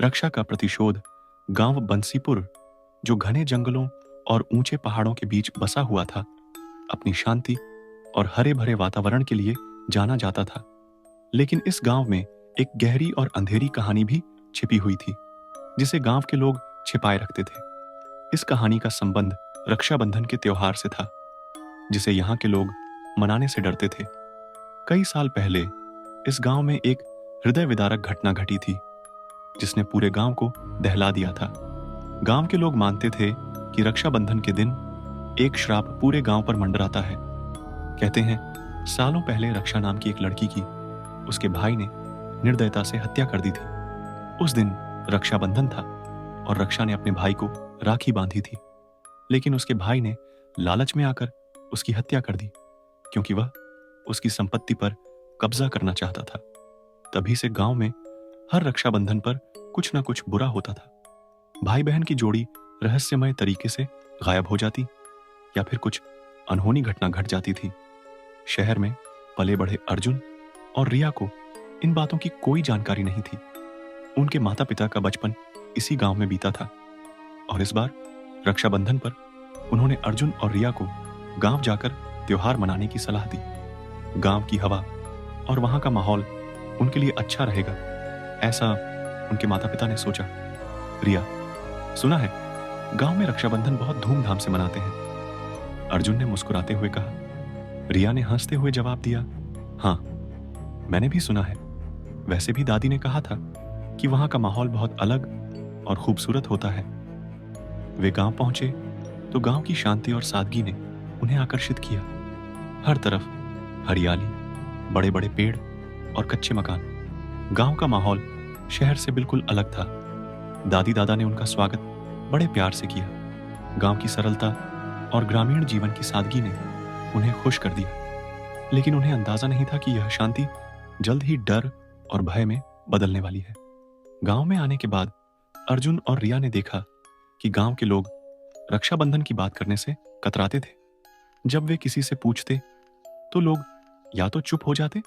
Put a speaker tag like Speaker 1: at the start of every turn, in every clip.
Speaker 1: रक्षा का प्रतिशोध गांव बंसीपुर, जो घने जंगलों और ऊंचे पहाड़ों के बीच बसा हुआ था, अपनी शांति और हरे भरे वातावरण के लिए जाना जाता था। लेकिन इस गांव में एक गहरी और अंधेरी कहानी भी छिपी हुई थी, जिसे गांव के लोग छिपाए रखते थे। इस कहानी का संबंध रक्षाबंधन के त्योहार से था, जिसे यहाँ के लोग मनाने से डरते थे। कई साल पहले इस गांव में एक हृदय विदारक घटना घटी थी, जिसने पूरे गांव को दहला दिया था। गांव के लोग मानते थे कि रक्षाबंधन के दिन एक श्राप पूरे गांव पर मंडराता है। कहते हैं, सालों पहले रक्षा नाम की एक लड़की की उसके भाई ने निर्दयता से हत्या कर दी थी। उस दिन रक्षाबंधन था और रक्षा ने अपने भाई को राखी बांधी थी, लेकिन उसके भाई ने लालच में आकर उसकी हत्या कर दी, क्योंकि वह उसकी संपत्ति पर कब्जा करना चाहता था। तभी से गांव में हर रक्षाबंधन पर कुछ न कुछ बुरा होता था। भाई बहन की जोड़ी रहस्यमय तरीके से गायब हो जाती, या फिर कुछ अनहोनी घटना घट जाती थी। शहर में पले बढ़े अर्जुन और रिया को इन बातों की कोई जानकारी नहीं थी। उनके माता पिता का बचपन इसी गांव में बीता था, और इस बार रक्षाबंधन पर उन्होंने अर्जुन और रिया को गांव जाकर त्योहार मनाने की सलाह दी। गांव की हवा और वहां का माहौल उनके लिए अच्छा रहेगा, ऐसा उनके माता पिता ने सोचा। रिया, सुना है गांव में रक्षाबंधन बहुत धूमधाम से मनाते हैं, अर्जुन ने मुस्कुराते हुए कहा। रिया ने हंसते हुए जवाब दिया, हाँ, मैंने भी सुना है। वैसे भी दादी ने कहा था कि वहां का माहौल बहुत अलग और खूबसूरत होता है। वे गांव पहुंचे तो गांव की शांति और सादगी ने उन्हें आकर्षित किया। हर तरफ हरियाली, बड़े बड़े पेड़ और कच्चे मकान। गांव का माहौल शहर से बिल्कुल अलग था। दादी दादा ने उनका स्वागत बड़े प्यार से किया। गांव की सरलता और ग्रामीण जीवन की सादगी ने उन्हें खुश कर दिया, लेकिन उन्हें अंदाजा नहीं था कि यह शांति जल्द ही डर और भय में बदलने वाली है। गांव में आने के बाद अर्जुन और रिया ने देखा कि गांव के लोग रक्षाबंधन की बात करने से कतराते थे। जब वे किसी से पूछते तो लोग या तो चुप हो जाते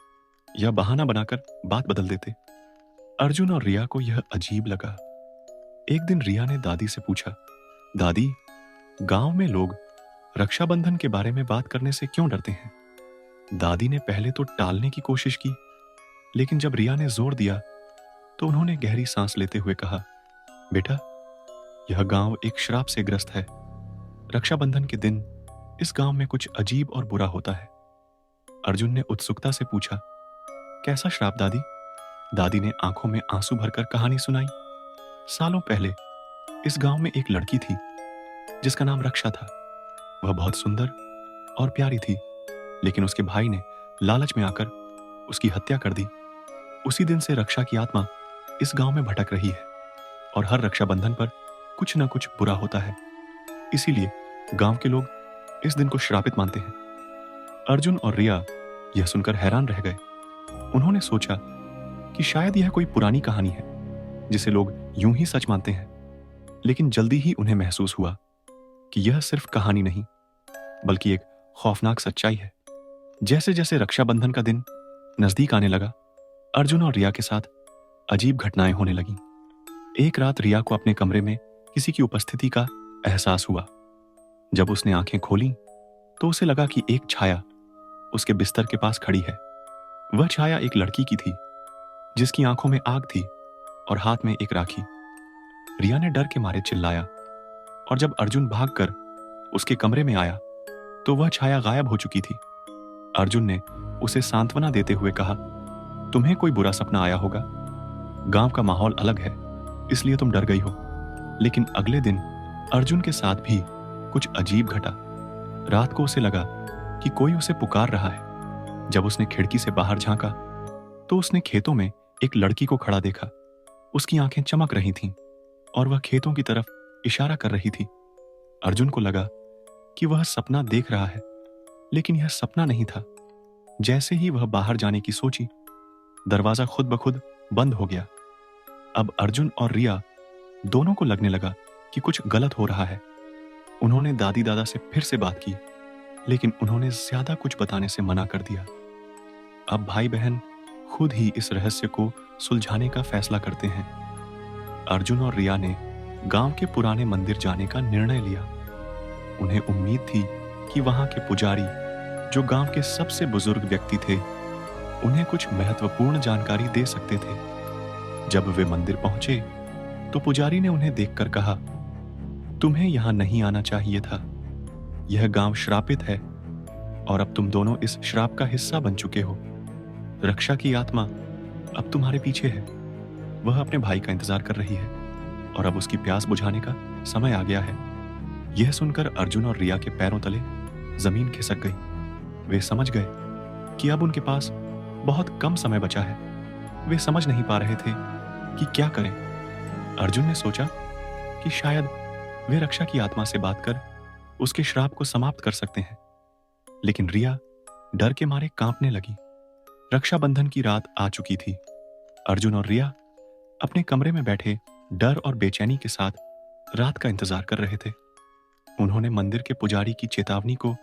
Speaker 1: या बहाना बनाकर बात बदल देते। अर्जुन और रिया को यह अजीब लगा। एक दिन रिया ने दादी से पूछा, दादी, गांव में लोग रक्षाबंधन के बारे में बात करने से क्यों डरते हैं? दादी ने पहले तो टालने की कोशिश की, लेकिन जब रिया ने जोर दिया तो उन्होंने गहरी सांस लेते हुए कहा, बेटा, यह गांव एक श्राप से ग्रस्त है। रक्षाबंधन के दिन इस गांव में कुछ अजीब और बुरा होता है। अर्जुन ने उत्सुकता से पूछा, कैसा श्राप दादी? दादी ने आंखों में आंसू भरकर कहानी सुनाई। सालों पहले इस गांव में एक लड़की थी जिसका नाम रक्षा था। वह बहुत सुंदर और प्यारी थी, लेकिन उसके भाई ने लालच में आकर उसकी हत्या कर दी। उसी दिन से रक्षा की आत्मा इस गांव में भटक रही है और हर रक्षाबंधन पर कुछ न कुछ बुरा होता है। इसीलिए गांव के लोग इस दिन को श्रापित मानते हैं। अर्जुन और रिया यह सुनकर हैरान रह गए। उन्होंने सोचा कि शायद यह कोई पुरानी कहानी है जिसे लोग यूं ही सच मानते हैं, लेकिन जल्दी ही उन्हें महसूस हुआ कि यह सिर्फ कहानी नहीं, बल्कि एक खौफनाक सच्चाई है। जैसे जैसे रक्षाबंधन का दिन नजदीक आने लगा, अर्जुन और रिया के साथ अजीब घटनाएं होने लगीं। एक रात रिया को अपने कमरे में किसी की उपस्थिति का एहसास हुआ। जब उसने आंखें खोलीं, तो उसे लगा कि एक छाया उसके बिस्तर के पास खड़ी है। वह छाया एक लड़की की थी, जिसकी आंखों में आग थी और हाथ में एक राखी। रिया ने डर के मारे चिल्लाया, और जब अर्जुन भागकर उसके कमरे में आया तो वह छाया गायब हो चुकी थी। अर्जुन ने उसे सांत्वना देते हुए कहा, तुम्हें कोई बुरा सपना आया होगा। गांव का माहौल अलग है, इसलिए तुम डर गई हो। लेकिन अगले दिन अर्जुन के साथ भी कुछ अजीब घटा। रात को उसे लगा कि कोई उसे पुकार रहा है। जब उसने खिड़की से बाहर झांका तो उसने खेतों में एक लड़की को खड़ा देखा। उसकी आंखें चमक रही थीं और वह खेतों की तरफ इशारा कर रही थी। अर्जुन को लगा कि वह सपना देख रहा है, लेकिन यह सपना नहीं था। जैसे ही वह बाहर जाने की सोची, दरवाजा खुद ब खुद बंद हो गया। अब अर्जुन और रिया दोनों को लगने लगा कि कुछ गलत हो रहा है। उन्होंने दादी दादा से फिर से बात की, लेकिन उन्होंने ज्यादा कुछ बताने से मना कर दिया। अब भाई बहन खुद ही इस रहस्य को सुलझाने का फैसला करते हैं। अर्जुन और रिया ने गांव के पुराने मंदिर जाने का निर्णय लिया। उन्हें उम्मीद थी कि वहां के पुजारी, जो गांव के सबसे बुजुर्ग व्यक्ति थे, उन्हें कुछ महत्वपूर्ण जानकारी दे सकते थे। जब वे मंदिर पहुंचे तो पुजारी ने उन्हें देखकर कहा, तुम्हें यहां नहीं आना चाहिए था। यह गांव श्रापित है और अब तुम दोनों इस श्राप का हिस्सा बन चुके हो। रक्षा की आत्मा अब तुम्हारे पीछे है। वह अपने भाई का इंतजार कर रही है और अब उसकी प्यास बुझाने का समय आ गया है। यह सुनकर अर्जुन और रिया के पैरों तले जमीन खिसक गई। वे समझ गए कि अब उनके पास बहुत कम समय बचा है। वे समझ नहीं पा रहे थे कि क्या करें। अर्जुन ने सोचा कि शायद वे रक्षा की आत्मा से बात कर उसके श्राप को समाप्त कर सकते हैं, लेकिन रिया डर के मारे कांपने लगी। रक्षाबंधन की रात आ चुकी थी। अर्जुन और रिया अपने कमरे में बैठे डर और बेचैनी के साथ रात का इंतजार कर रहे थे। उन्होंने मंदिर के पुजारी की चेतावनी को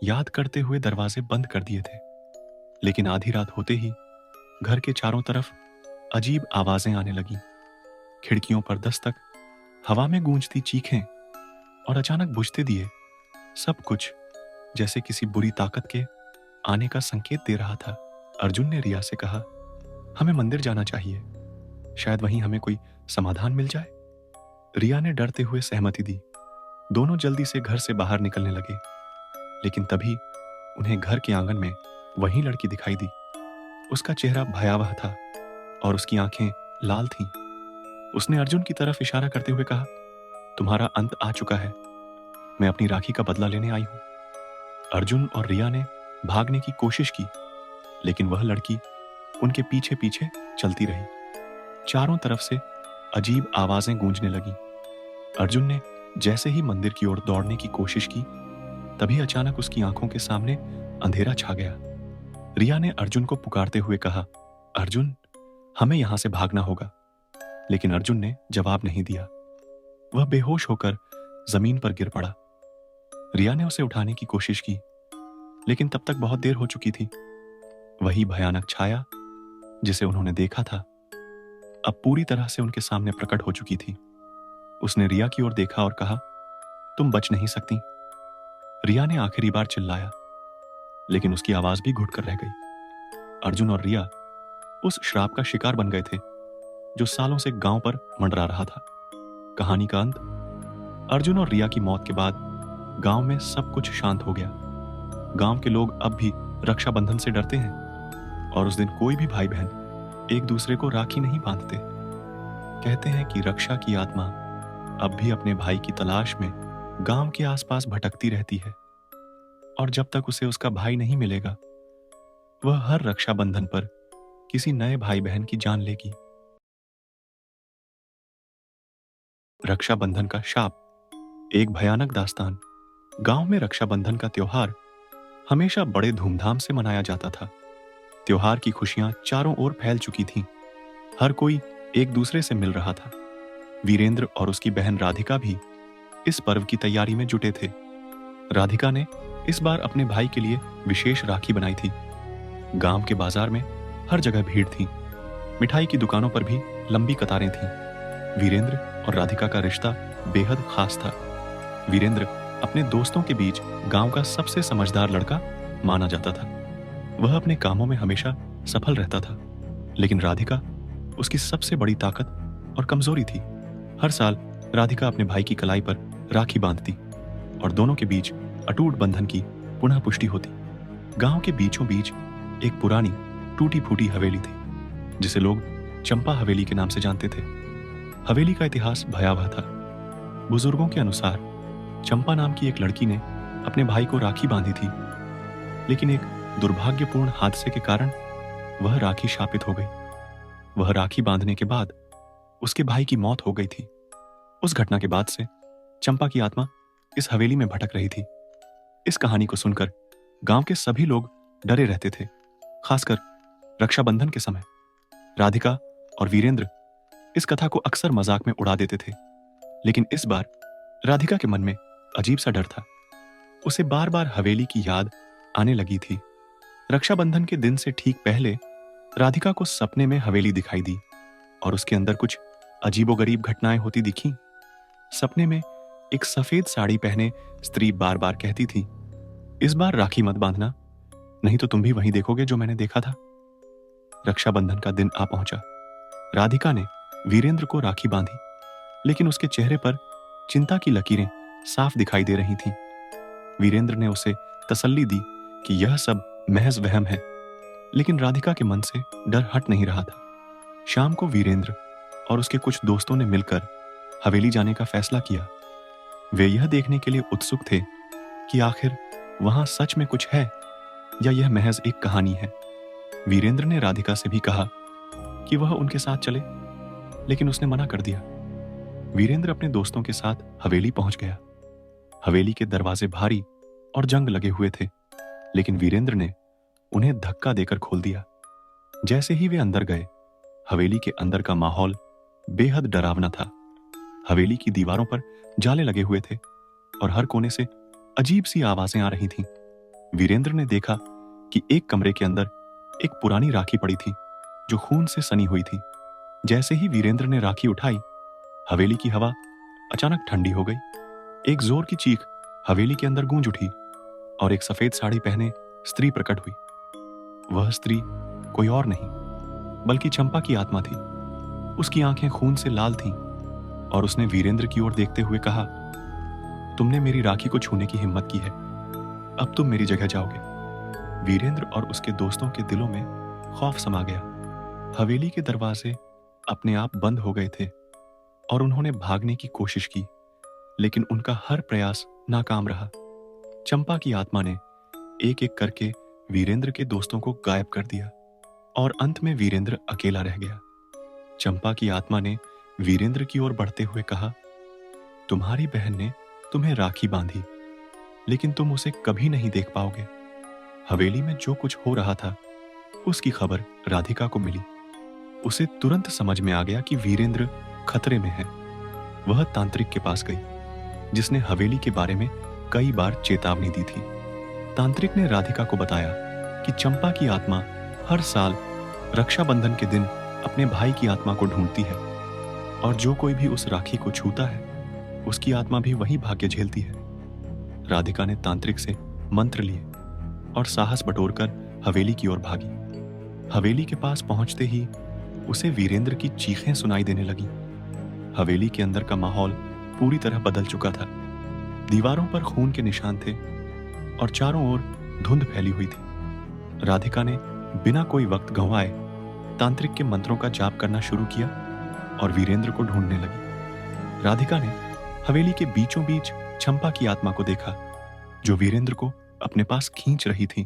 Speaker 1: याद करते हुए दरवाजे बंद कर दिए थे, लेकिन आधी रात होते ही घर के चारों तरफ अजीब आवाजें आने लगीं। खिड़कियों पर दस्तक, हवा में गूंजती चीखें और अचानक बुझते दिए, सब कुछ जैसे किसी बुरी ताकत के आने का संकेत दे रहा था। अर्जुन ने रिया से कहा, हमें मंदिर जाना चाहिए, शायद वहीं हमें कोई समाधान मिल जाए। रिया ने डरते हुए सहमति दी। दोनों जल्दी से घर से बाहर निकलने लगे, लेकिन तभी उन्हें घर के आंगन में वही लड़की दिखाई दी। उसका चेहरा भयावह था और उसकी आंखें लाल थीं। उसने अर्जुन की तरफ इशारा करते हुए कहा, तुम्हारा अंत आ चुका है। मैं अपनी राखी का बदला लेने आई हूं। अर्जुन और रिया ने भागने की कोशिश की, लेकिन वह लड़की उनके पीछे पीछे चलती रही। चारों तरफ से अजीब आवाजें गूंजने लगीं। अर्जुन ने जैसे ही मंदिर की ओर दौड़ने की कोशिश की, तभी अचानक उसकी आंखों के सामने अंधेरा छा गया। रिया ने अर्जुन को पुकारते हुए कहा, अर्जुन, हमें यहां से भागना होगा। लेकिन अर्जुन ने जवाब नहीं दिया। वह बेहोश होकर जमीन पर गिर पड़ा। रिया ने उसे उठाने की कोशिश की, लेकिन तब तक बहुत देर हो चुकी थी। वही भयानक छाया जिसे उन्होंने देखा था, अब पूरी तरह से उनके सामने प्रकट हो चुकी थी। उसने रिया की ओर देखा और कहा, तुम बच नहीं सकती। रिया ने आखिरी बार चिल्लाया, लेकिन उसकी आवाज भी घुटकर रह गई। अर्जुन और रिया उस श्राप का शिकार बन गए थे, जो सालों से गांव पर मंडरा रहा था। कहानी का अंत। अर्जुन और रिया की मौत के बाद गांव में सब कुछ शांत हो गया। गांव के लोग अब भी रक्षाबंधन से डरते हैं और उस दिन कोई भी भाई बहन एक दूसरे को राखी नहीं बांधते। कहते हैं कि रक्षा की आत्मा अब भी अपने भाई की तलाश में गांव के आसपास भटकती रहती है, और जब तक उसे उसका भाई नहीं मिलेगा, वह हर रक्षाबंधन पर किसी नए भाई बहन की जान लेगी। रक्षाबंधन का शाप। एक भयानक दास्तान। गांव में रक्षाबंधन का त्योहार हमेशा बड़े धूमधाम से मनाया जाता था। त्योहार की खुशियां चारों ओर फैल चुकी थीं। हर कोई एक दूसरे से मिल रहा था। वीरेंद्र और उसकी बहन राधिका भी इस पर्व की तैयारी में जुटे थे। राधिका ने इस बार अपने भाई के लिए विशेष राखी बनाई थी। गांव के बाजार में हर जगह भीड़ थी। मिठाई की दुकानों पर भी लंबी कतारें थीं। वीरेंद्र और राधिका का रिश्ता बेहद खास था। वीरेंद्र अपने दोस्तों के बीच गांव का सबसे समझदार लड़का माना जाता था। वह अपने कामों में हमेशा सफल रहता था, लेकिन राधिका उसकी सबसे बड़ी ताकत और कमजोरी थी। हर साल राधिका अपने भाई की कलाई पर राखी बांधती और दोनों के बीच अटूट बंधन की पुनः पुष्टि होती। गांव के बीचों बीच एक पुरानी टूटी फूटी हवेली थी, जिसे लोग चंपा हवेली के नाम से जानते थे। हवेली का इतिहास भयावह था। बुजुर्गों के अनुसार चंपा नाम की एक लड़की ने अपने भाई को राखी बांधी थी, लेकिन एक दुर्भाग्यपूर्ण हादसे के कारण वह राखी शापित हो गई। वह राखी बांधने के बाद उसके भाई की मौत हो गई थी। उस घटना के बाद से चंपा की आत्मा इस हवेली में भटक रही थी। इस कहानी को सुनकर गांव के सभी लोग डरे रहते थे, खासकर रक्षाबंधन के समय। राधिका और वीरेंद्र इस कथा को अक्सर मजाक में उड़ा देते थे, लेकिन इस बार राधिका के मन में अजीब सा डर था। उसे बार बार हवेली की याद आने लगी थी। रक्षाबंधन के दिन से ठीक पहले राधिका को सपने में हवेली दिखाई दी और उसके अंदर कुछ अजीबोगरीब घटनाएं होती दिखीं। सपने में एक सफेद साड़ी पहने स्त्री बार बार कहती थी, इस बार राखी मत बांधना, नहीं तो तुम भी वही देखोगे जो मैंने देखा था। रक्षाबंधन का दिन आ पहुंचा। राधिका ने वीरेंद्र को राखी बांधी, लेकिन उसके चेहरे पर चिंता की लकीरें साफ दिखाई दे रही थीं। वीरेंद्र ने उसे तसल्ली दी कि यह सब महज वहम है, लेकिन राधिका के मन से डर हट नहीं रहा था। शाम को वीरेंद्र और उसके कुछ दोस्तों ने मिलकर हवेली जाने का फैसला किया। वे यह देखने के लिए उत्सुक थे कि आखिर वहां सच में कुछ है या यह महज एक कहानी है। वीरेंद्र ने राधिका से भी कहा कि वह उनके साथ चले, लेकिन उसने मना कर दिया। वीरेंद्र अपने दोस्तों के साथ हवेली पहुंच गया। हवेली के दरवाजे भारी और जंग लगे हुए थे, लेकिन वीरेंद्र ने उन्हें धक्का देकर खोल दिया। जैसे ही वे अंदर गए, हवेली के अंदर का माहौल बेहद डरावना था। हवेली की दीवारों पर जाले लगे हुए थे और हर कोने से अजीब सी आवाजें आ रही थीं। वीरेंद्र ने देखा कि एक कमरे के अंदर एक पुरानी राखी पड़ी थी जो खून से सनी हुई थी। जैसे ही वीरेंद्र ने राखी उठाई, हवेली की हवा अचानक ठंडी हो गई। एक जोर की चीख हवेली के अंदर गूंज उठी और एक सफेद साड़ी पहने स्त्री प्रकट हुई। वह स्त्री कोई और नहीं बल्कि चंपा की आत्मा थी। उसकी आंखें खून से लाल थीं और उसने वीरेंद्र की ओर देखते हुए कहा, तुमने मेरी राखी को छूने की हिम्मत की है, अब तुम मेरी जगह जाओगे। वीरेंद्र और उसके दोस्तों के दिलों में खौफ समा गया। हवेली के दरवाजे अपने आप बंद हो गए थे और उन्होंने भागने की कोशिश की, लेकिन उनका हर प्रयास नाकाम रहा। चंपा की आत्मा ने एक एक करके वीरेंद्र के दोस्तों को गायब कर दिया और अंत में वीरेंद्र अकेला रह गया। चंपा की आत्मा ने वीरेंद्र की ओर बढ़ते हुए कहा, तुम्हारी बहन ने तुम्हें राखी बांधी, लेकिन तुम उसे कभी नहीं देख पाओगे। हवेली में जो कुछ हो रहा था उसकी खबर राधिका को मिली। उसे तुरंत समझ में आ गया कि वीरेंद्र खतरे में है। वह तांत्रिक के पास गई, जिसने हवेली के बारे में कई बार चेतावनी दी थी। तांत्रिक ने राधिका को बताया कि चंपा की आत्मा हर साल रक्षाबंधन के दिन अपने भाई की आत्मा को ढूंढती है और जो कोई भी उस राखी को छूता है उसकी आत्मा भी वही भाग्य झेलती है। राधिका ने तांत्रिक से मंत्र लिए और साहस बटोरकर हवेली की ओर भागी। हवेली के पास पहुंचते ही उसे वीरेंद्र की चीखें सुनाई देने लगीं। हवेली के अंदर का माहौल पूरी तरह बदल चुका था। दीवारों पर खून के निशान थे और चारों ओर धुंध फैली हुई थी। राधिका ने बिना कोई वक्त गंवाए तांत्रिक के मंत्रों का जाप करना शुरू किया और वीरेंद्र को ढूंढने लगी। राधिका ने हवेली के बीचों बीच चंपा की आत्मा को देखा, जो वीरेंद्र को अपने पास खींच रही थी।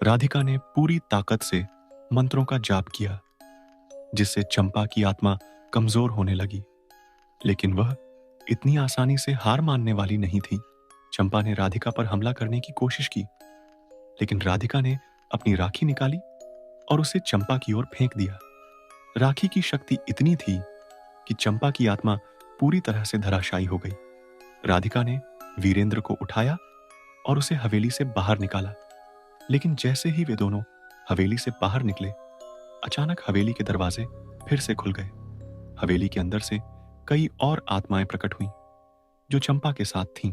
Speaker 1: राधिका ने पूरी ताकत से मंत्रों का जाप किया, जिससे चंपा की आत्मा कमजोर होने लगी, लेकिन वह इतनी आसानी से हार मानने वाली नहीं थी। चंपा ने राधिका पर हमला करने की कोशिश की, लेकिन राधिका ने अपनी राखी निकाली और उसे चंपा की ओर फेंक दिया। राखी की शक्ति इतनी थी कि चंपा की आत्मा पूरी तरह से धराशायी हो गई। राधिका ने वीरेंद्र को उठाया और उसे हवेली से बाहर निकाला, लेकिन जैसे ही वे दोनों हवेली से बाहर निकले, अचानक हवेली के दरवाजे फिर से खुल गए। हवेली के अंदर से कई और आत्माएं प्रकट हुईं, जो चंपा के साथ थीं।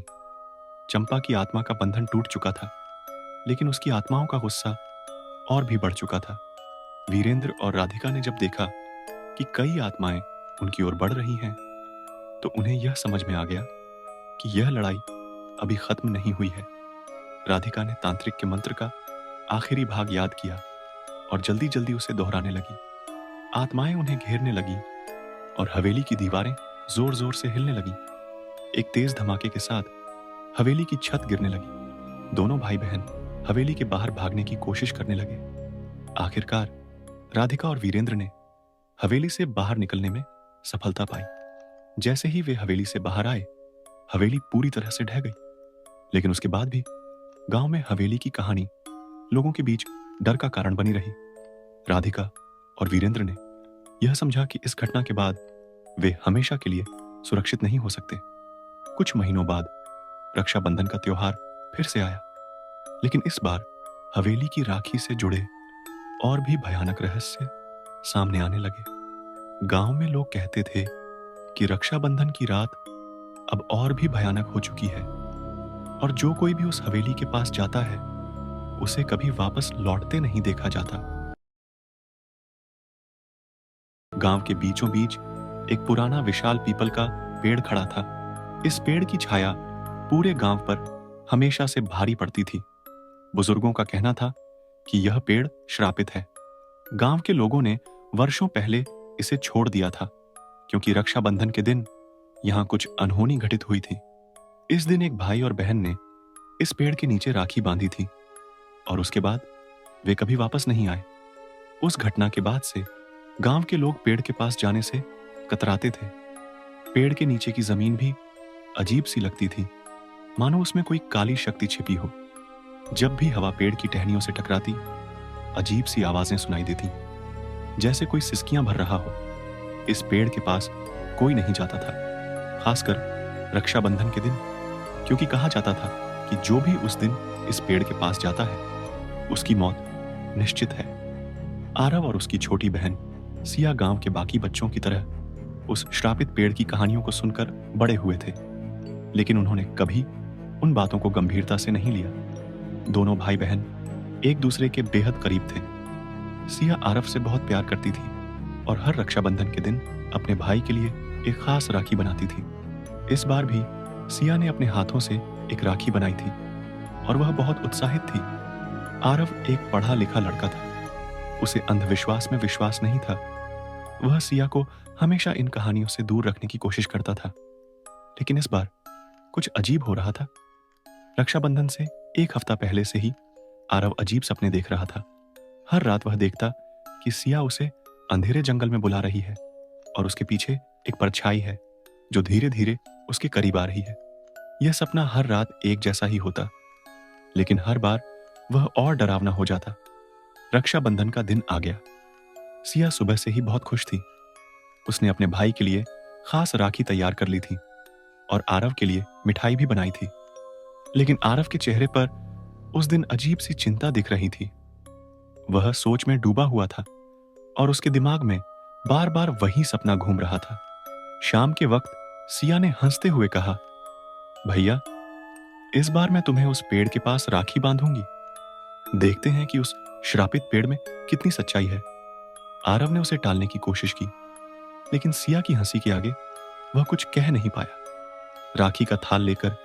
Speaker 1: चंपा की आत्मा का बंधन टूट चुका था, लेकिन उसकी आत्माओं का गुस्सा और भी बढ़ चुका था। वीरेंद्र और राधिका ने जब देखा कि कई आत्माएं उनकी ओर बढ़ रही हैं, तो उन्हें यह समझ में आ गया कि यह लड़ाई अभी खत्म नहीं हुई है। राधिका ने तांत्रिक के मंत्र का आखिरी भाग याद किया और जल्दी जल्दी उसे दोहराने लगी। आत्माएं उन्हें घेरने लगी और हवेली की दीवारें जोर जोर से हिलने लगी। एक तेज धमाके के साथ हवेली की छत गिरने लगी। दोनों भाई बहन हवेली के बाहर भागने की कोशिश करने लगे। आखिरकार राधिका और वीरेंद्र ने हवेली से बाहर निकलने में सफलता पाई। जैसे ही वे हवेली से बाहर आए, हवेली पूरी तरह से ढह गई। लेकिन उसके बाद भी गांव में हवेली की कहानी लोगों के बीच डर का कारण बनी रही। राधिका और वीरेंद्र ने यह समझा कि इस घटना के बाद वे हमेशा के लिए सुरक्षित नहीं हो सकते। कुछ महीनों बाद रक्षाबंधन का त्योहार फिर से आया, लेकिन इस बार हवेली की राखी से जुड़े और भी भयानक रहस्य सामने आने लगे। गांव में लोग कहते थे कि रक्षाबंधन की रात अब और भी भयानक हो चुकी है और जो कोई भी उस हवेली के पास जाता है उसे कभी वापस लौटते नहीं देखा जाता। गांव के बीचों बीच एक पुराना विशाल पीपल का पेड़ खड़ा था। इस पेड़ की छाया पूरे गांव पर हमेशा से भारी पड़ती थी। बुजुर्गों का कहना था कि यह पेड़ श्रापित है। गांव के लोगों ने वर्षों पहले इसे छोड़ दिया था क्योंकि रक्षाबंधन के दिन यहां कुछ अनहोनी घटित हुई थी। इस दिन एक भाई और बहन ने इस पेड़ के नीचे राखी बांधी थी और उसके बाद वे कभी वापस नहीं आए। उस घटना के बाद से गांव के लोग पेड़ के पास जाने से कतराते थे। पेड़ के नीचे की जमीन भी अजीब सी लगती थी, मानो उसमें कोई काली शक्ति छिपी हो। जब भी हवा पेड़ की टहनियों से टकराती, अजीब सी आवाजें सुनाई देती, जैसे कोई सिसकियां भर रहा हो। इस पेड़ के पास कोई नहीं जाता था, खासकर रक्षाबंधन के दिन, क्योंकि कहा जाता था कि जो भी उस दिन इस पेड़ के पास जाता है उसकी मौत निश्चित है। आरव और उसकी छोटी बहन सिया गांव के बाकी बच्चों की तरह उस श्रापित पेड़ की कहानियों को सुनकर बड़े हुए थे, लेकिन उन्होंने कभी उन बातों को गंभीरता से नहीं लिया। दोनों भाई बहन एक दूसरे के बेहद करीब थे। सिया आरव से बहुत प्यार करती थी और हर रक्षाबंधन के दिन अपने भाई के लिए एक खास राखी बनाती थी। इस बार भी सिया ने अपने हाथों से एक राखी बनाई थी और वह बहुत उत्साहित थी। आरव एक पढ़ा लिखा लड़का था, उसे अंधविश्वास में विश्वास नहीं था। वह सिया को हमेशा इन कहानियों से दूर रखने की कोशिश करता था, लेकिन इस बार कुछ अजीब हो रहा था। रक्षाबंधन से एक हफ्ता पहले से ही आरव अजीब सपने देख रहा था। हर रात वह देखता कि सिया उसे अंधेरे जंगल में बुला रही है और उसके पीछे एक परछाई है जो धीरे धीरे उसके करीब आ रही है। यह सपना हर रात एक जैसा ही होता, लेकिन हर बार वह और डरावना हो जाता। रक्षाबंधन का दिन आ गया। सिया सुबह से ही बहुत खुश थी। उसने अपने भाई के लिए खास राखी तैयार कर ली थी और आरव के लिए मिठाई भी बनाई थी, लेकिन आरव के चेहरे पर उस दिन अजीब सी चिंता दिख रही थी। वह सोच में डूबा हुआ था और उसके दिमाग में बार बार वही सपना घूम रहा था। शाम के वक्त सिया ने हंसते हुए कहा, भैया, इस बार मैं तुम्हें उस पेड़ के पास राखी बांधूंगी। देखते हैं कि उस श्रापित पेड़ में कितनी सच्चाई है। आरव ने उसे टालने की कोशिश की, लेकिन सिया की हंसी के आगे वह कुछ कह नहीं पाया। राखी का थाल लेकर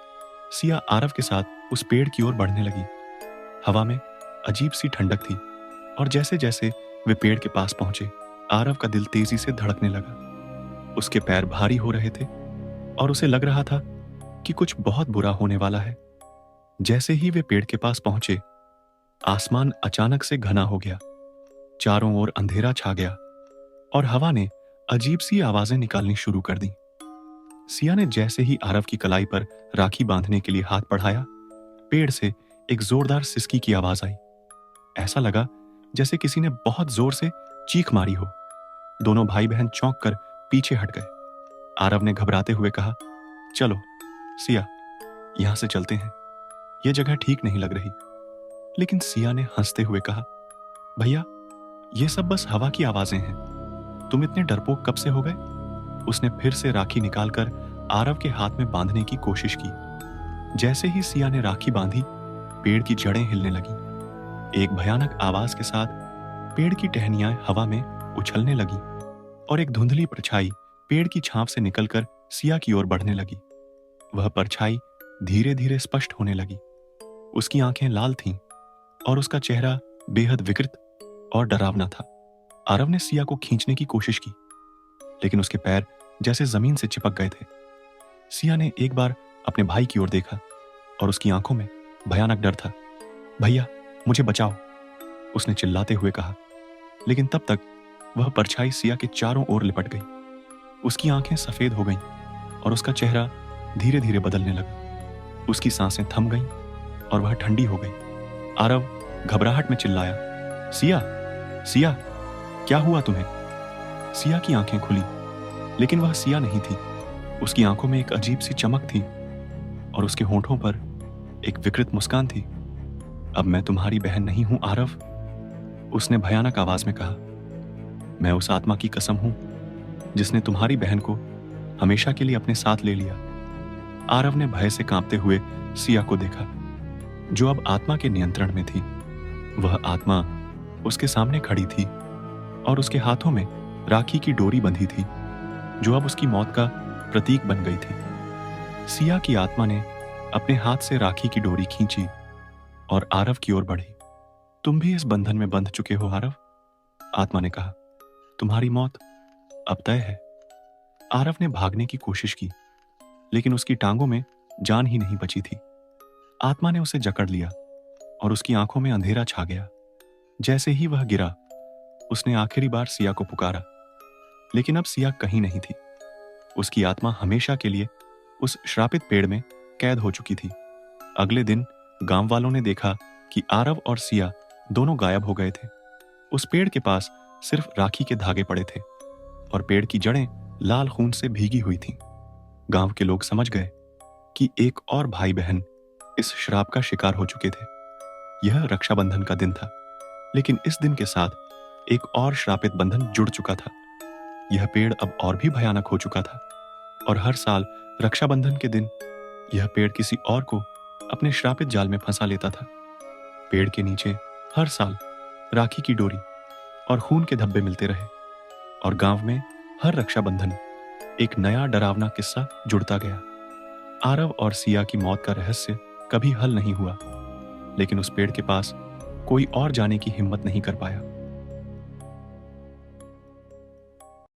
Speaker 1: सिया आरव के साथ उस पेड़ की ओर बढ़ने लगी। हवा में अजीब सी ठंडक थी और जैसे जैसे वे पेड़ के पास पहुंचे, आरव का दिल तेजी से धड़कने लगा। उसके पैर भारी हो रहे थे और उसे लग रहा था कि कुछ बहुत बुरा होने वाला है। जैसे ही वे पेड़ के पास पहुंचे, आसमान अचानक से घना हो गया। चारों ओर अंधेरा छा गया और हवा ने अजीब सी आवाजें निकालनी शुरू कर दी। सिया ने जैसे ही आरव की कलाई पर राखी बांधने के लिए हाथ बढ़ाया, पेड़ से एक जोरदार सिसकी की आवाज आई। ऐसा लगा जैसे किसी ने बहुत जोर से चीख मारी हो। दोनों भाई बहन चौंक कर पीछे हट गए। आरव ने घबराते हुए कहा, चलो सिया, यहां से चलते हैं, यह जगह ठीक नहीं लग रही। लेकिन सिया ने हंसते हुए कहा, भैया, यह सब बस हवा की आवाजें हैं, तुम इतने डरपोक कब से हो गए? उसने फिर से राखी निकालकर आरव के हाथ में बांधने की कोशिश की। जैसे ही सिया ने राखी बांधी, पेड़ की जड़ें हिलने लगी। एक भयानक आवाज के साथ पेड़ की टहनियां हवा में उछलने लगी और एक धुंधली परछाई पेड़ की छांव से निकलकर सिया की ओर बढ़ने लगी। वह परछाई धीरे धीरे स्पष्ट होने लगी। उसकी आंखें लाल थीं और उसका चेहरा बेहद विकृत और डरावना था। आरव ने सिया को खींचने की कोशिश की, लेकिन उसके पैर जैसे जमीन से चिपक गए थे। सिया ने एक बार अपने भाई की ओर देखा और उसकी आंखों में भयानक डर था। भैया, मुझे बचाओ, उसने चिल्लाते हुए कहा। लेकिन तब तक वह परछाई सिया के चारों ओर लिपट गई। उसकी आंखें सफेद हो गईं और उसका चेहरा धीरे धीरे बदलने लगा। उसकी सांसें थम गईं और वह ठंडी हो गई। आरव घबराहट में चिल्लाया, सिया, सिया, क्या हुआ तुम्हें? सिया की आंखें खुली, लेकिन वह सिया नहीं थी। उसकी आंखों में एक अजीब सी चमक थी और उसके होंठों पर एक विकृत मुस्कान थी। अब मैं तुम्हारी बहन नहीं हूं आरव, उसने भयानक आवाज में कहा। मैं उस आत्मा की कसम हूं जिसने तुम्हारी बहन को हमेशा के लिए अपने साथ ले लिया। आरव ने भय से कांपते हुए सिया को देखा, जो अब आत्मा के नियंत्रण में थी। वह आत्मा उसके सामने खड़ी थी और उसके हाथों में राखी की डोरी बंधी थी, जो अब उसकी मौत का प्रतीक बन गई थी। सिया की आत्मा ने अपने हाथ से राखी की डोरी खींची और आरव की ओर बढ़ी। तुम भी इस बंधन में बंध चुके हो आरव, आत्मा ने कहा। तुम्हारी मौत अब तय है। आरव ने भागने की कोशिश की, लेकिन उसकी टांगों में जान ही नहीं बची थी। आत्मा ने उसे जकड़ लिया और उसकी आंखों में अंधेरा छा गया। जैसे ही वह गिरा, उसने आखिरी बार सिया को पुकारा, लेकिन अब सिया कहीं नहीं थी। उसकी आत्मा हमेशा के लिए उस श्रापित पेड़ में कैद हो चुकी थी। अगले दिन गांव वालों ने देखा कि आरव और सिया दोनों गायब हो गए थे। उस पेड़ के पास सिर्फ राखी के धागे पड़े थे और पेड़ की जड़ें लाल खून से भीगी हुई थीं। गांव के लोग समझ गए कि एक और भाई बहन इस श्राप का शिकार हो चुके थे। यह रक्षाबंधन का दिन था, लेकिन इस दिन के साथ एक और श्रापित बंधन जुड़ चुका था। यह पेड़ अब और भी भयानक हो चुका था और हर साल रक्षाबंधन के दिन यह पेड़ किसी और को अपने श्रापित जाल में फंसा लेता था। पेड़ के नीचे हर साल राखी की डोरी और खून के धब्बे मिलते रहे और गांव में हर रक्षाबंधन एक नया डरावना किस्सा जुड़ता गया। आरव और सिया की मौत का रहस्य कभी हल नहीं हुआ, लेकिन उस पेड़ के पास कोई और जाने की हिम्मत नहीं कर पाया।